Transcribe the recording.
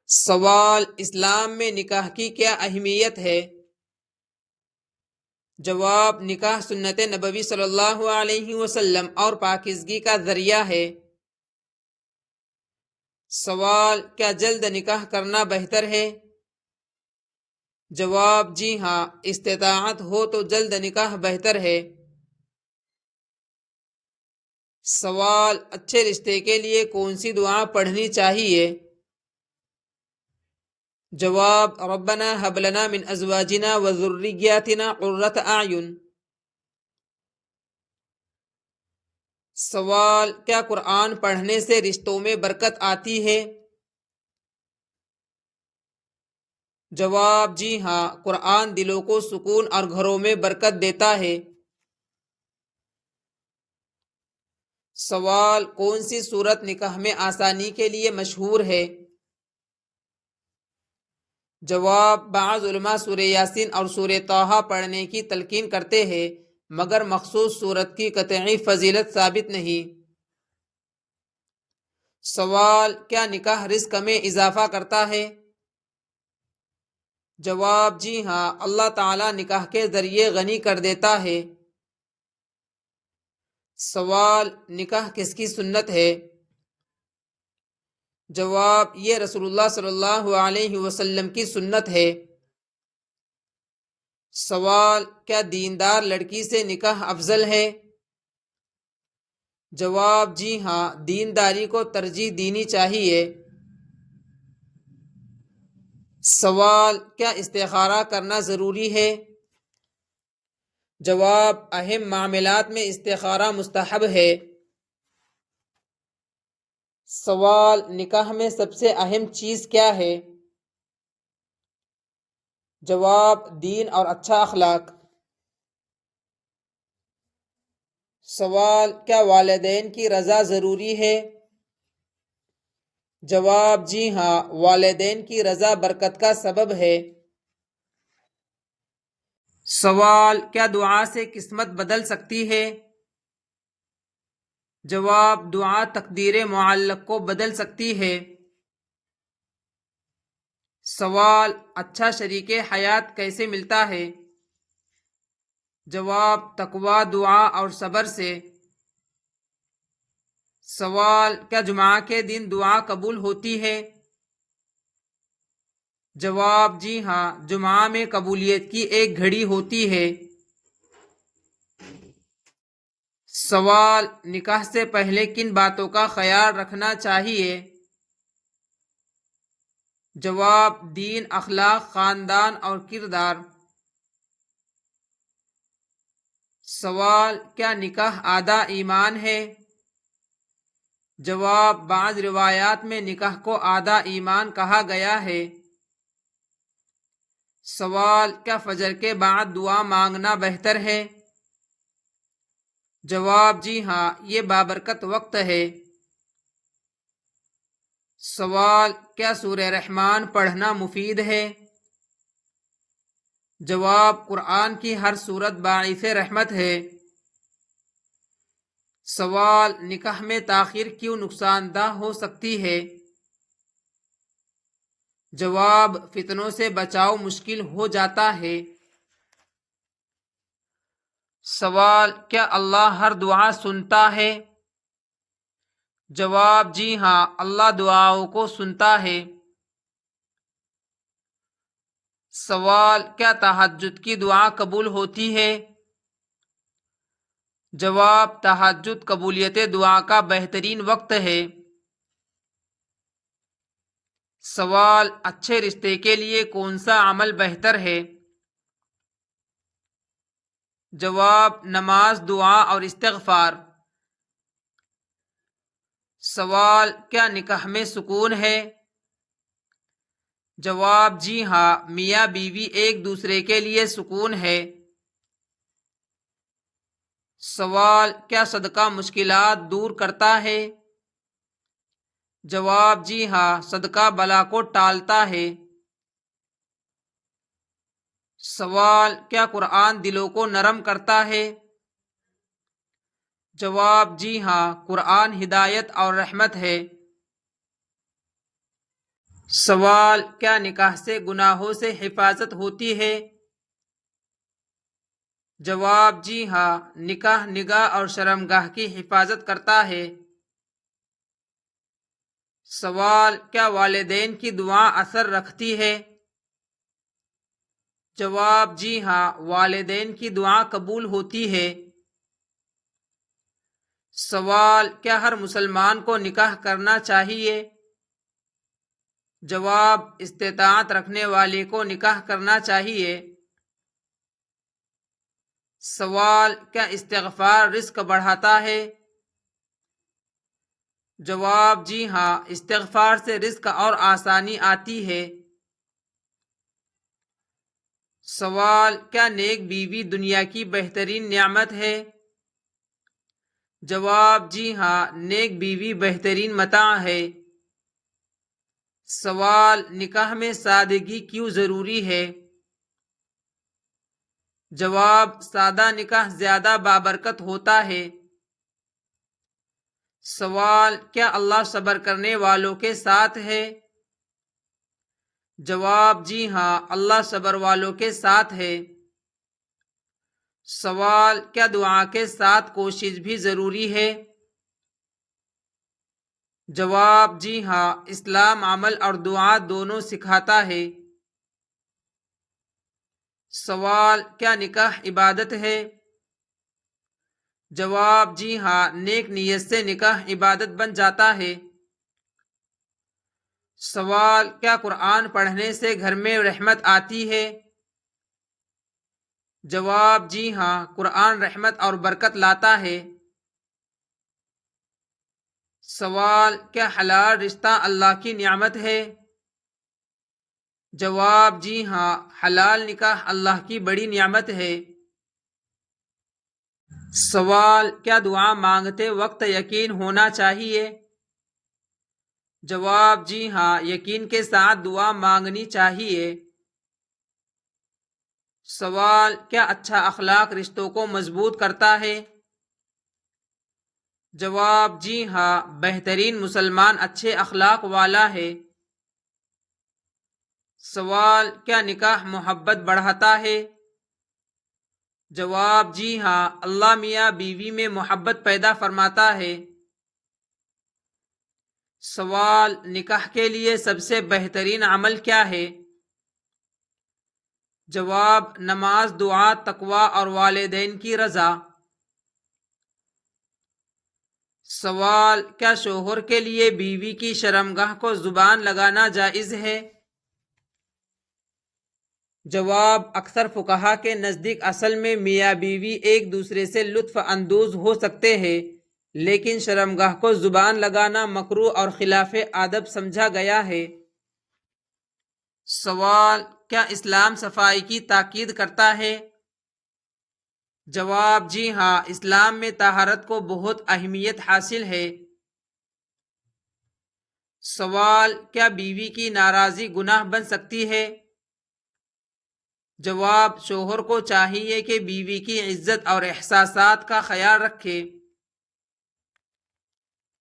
سوال: اسلام میں نکاح کی کیا اہمیت ہے؟ جواب: نکاح سنت نبوی صلی اللہ علیہ وسلم اور پاکیزگی کا ذریعہ ہے۔ سوال: کیا جلد نکاح کرنا بہتر ہے؟ جواب: جی ہاں، استطاعت ہو تو جلد نکاح بہتر ہے۔ سوال: اچھے رشتے کے لیے کون سی دعا پڑھنی چاہیے؟ جواب: ربنا هب لنا من ازواجنا وذرياتنا قرة اعین۔ سوال: کیا قرآن پڑھنے سے رشتوں میں برکت آتی ہے؟ جواب: جی ہاں، قرآن دلوں کو سکون اور گھروں میں برکت دیتا ہے۔ سوال: کون سی صورت نکاح میں آسانی کے لیے مشہور ہے؟ جواب: بعض علماء سورہ یاسین اور سورہ طٰہٰ پڑھنے کی تلقین کرتے ہیں، مگر مخصوص صورت کی قطعی فضیلت ثابت نہیں۔ سوال: کیا نکاح رزق میں اضافہ کرتا ہے؟ جواب: جی ہاں، اللہ تعالیٰ نکاح کے ذریعے غنی کر دیتا ہے۔ سوال: نکاح کس کی سنت ہے؟ جواب: یہ رسول اللہ صلی اللہ علیہ وسلم کی سنت ہے۔ سوال: کیا دیندار لڑکی سے نکاح افضل ہے؟ جواب: جی ہاں، دینداری کو ترجیح دینی چاہیے۔ سوال: کیا استخارہ کرنا ضروری ہے؟ جواب: اہم معاملات میں استخارہ مستحب ہے۔ سوال: نکاح میں سب سے اہم چیز کیا ہے؟ جواب: دین اور اچھا اخلاق۔ سوال: کیا والدین کی رضا ضروری ہے؟ جواب: جی ہاں، والدین کی رضا برکت کا سبب ہے۔ سوال: کیا دعا سے قسمت بدل سکتی ہے؟ جواب: دعا تقدیر معلق کو بدل سکتی ہے۔ سوال: اچھا شریک حیات کیسے ملتا ہے؟ جواب: تقوی، دعا اور صبر سے۔ سوال: کیا جمعہ کے دن دعا قبول ہوتی ہے؟ جواب: جی ہاں، جمعہ میں قبولیت کی ایک گھڑی ہوتی ہے۔ سوال: نکاح سے پہلے کن باتوں کا خیال رکھنا چاہیے؟ جواب: دین، اخلاق، خاندان اور کردار۔ سوال: کیا نکاح آدھا ایمان ہے؟ جواب: بعض روایات میں نکاح کو آدھا ایمان کہا گیا ہے۔ سوال: کیا فجر کے بعد دعا مانگنا بہتر ہے؟ جواب: جی ہاں، یہ بابرکت وقت ہے۔ سوال: کیا سورہ رحمان پڑھنا مفید ہے؟ جواب: قرآن کی ہر سورت باعث رحمت ہے۔ سوال: نکاح میں تاخیر کیوں نقصان دہ ہو سکتی ہے؟ جواب: فتنوں سے بچاؤ مشکل ہو جاتا ہے۔ سوال: کیا اللہ ہر دعا سنتا ہے؟ جواب: جی ہاں، اللہ دعاؤں کو سنتا ہے۔ سوال: کیا تہجد کی دعا قبول ہوتی ہے؟ جواب: تہجد قبولیت دعا کا بہترین وقت ہے۔ سوال: اچھے رشتے کے لیے کون سا عمل بہتر ہے؟ جواب: نماز، دعا اور استغفار۔ سوال: کیا نکاح میں سکون ہے؟ جواب: جی ہاں، میاں بیوی ایک دوسرے کے لیے سکون ہے۔ سوال: کیا صدقہ مشکلات دور کرتا ہے؟ جواب: جی ہاں، صدقہ بلا کو ٹالتا ہے۔ سوال: کیا قرآن دلوں کو نرم کرتا ہے؟ جواب: جی ہاں، قرآن ہدایت اور رحمت ہے۔ سوال: کیا نکاح سے گناہوں سے حفاظت ہوتی ہے؟ جواب: جی ہاں، نکاح نگاہ اور شرمگاہ کی حفاظت کرتا ہے۔ سوال: کیا والدین کی دعا اثر رکھتی ہے؟ جواب: جی ہاں، والدین کی دعا قبول ہوتی ہے۔ سوال: کیا ہر مسلمان کو نکاح کرنا چاہیے؟ جواب: استطاعت رکھنے والے کو نکاح کرنا چاہیے۔ سوال: کیا استغفار رزق بڑھاتا ہے؟ جواب: جی ہاں، استغفار سے رزق اور آسانی آتی ہے۔ سوال: کیا نیک بیوی دنیا کی بہترین نعمت ہے؟ جواب: جی ہاں، نیک بیوی بہترین متاع ہے۔ سوال: نکاح میں سادگی کیوں ضروری ہے؟ جواب: سادہ نکاح زیادہ بابرکت ہوتا ہے۔ سوال: کیا اللہ صبر کرنے والوں کے ساتھ ہے؟ جواب: جی ہاں، اللہ صبر والوں کے ساتھ ہے۔ سوال: کیا دعا کے ساتھ کوشش بھی ضروری ہے؟ جواب: جی ہاں، اسلام عمل اور دعا دونوں سکھاتا ہے۔ سوال: کیا نکاح عبادت ہے؟ جواب: جی ہاں، نیک نیت سے نکاح عبادت بن جاتا ہے۔ سوال: کیا قرآن پڑھنے سے گھر میں رحمت آتی ہے؟ جواب: جی ہاں، قرآن رحمت اور برکت لاتا ہے۔ سوال: کیا حلال رشتہ اللہ کی نعمت ہے؟ جواب: جی ہاں، حلال نکاح اللہ کی بڑی نعمت ہے۔ سوال: کیا دعا مانگتے وقت یقین ہونا چاہیے؟ جواب: جی ہاں، یقین کے ساتھ دعا مانگنی چاہیے۔ سوال: کیا اچھا اخلاق رشتوں کو مضبوط کرتا ہے؟ جواب: جی ہاں، بہترین مسلمان اچھے اخلاق والا ہے۔ سوال: کیا نکاح محبت بڑھاتا ہے؟ جواب: جی ہاں، اللہ میاں بیوی میں محبت پیدا فرماتا ہے۔ سوال: نکاح کے لیے سب سے بہترین عمل کیا ہے؟ جواب: نماز، دعا، تقوی اور والدین کی رضا۔ سوال: کیا شوہر کے لیے بیوی کی شرمگاہ کو زبان لگانا جائز ہے؟ جواب: اکثر فقہا کے نزدیک اصل میں میاں بیوی ایک دوسرے سے لطف اندوز ہو سکتے ہیں، لیکن شرمگاہ کو زبان لگانا مکروہ اور خلاف ادب سمجھا گیا ہے۔ سوال: کیا اسلام صفائی کی تاکید کرتا ہے؟ جواب: جی ہاں، اسلام میں طہارت کو بہت اہمیت حاصل ہے۔ سوال: کیا بیوی کی ناراضی گناہ بن سکتی ہے؟ جواب: شوہر کو چاہیے کہ بیوی کی عزت اور احساسات کا خیال رکھے۔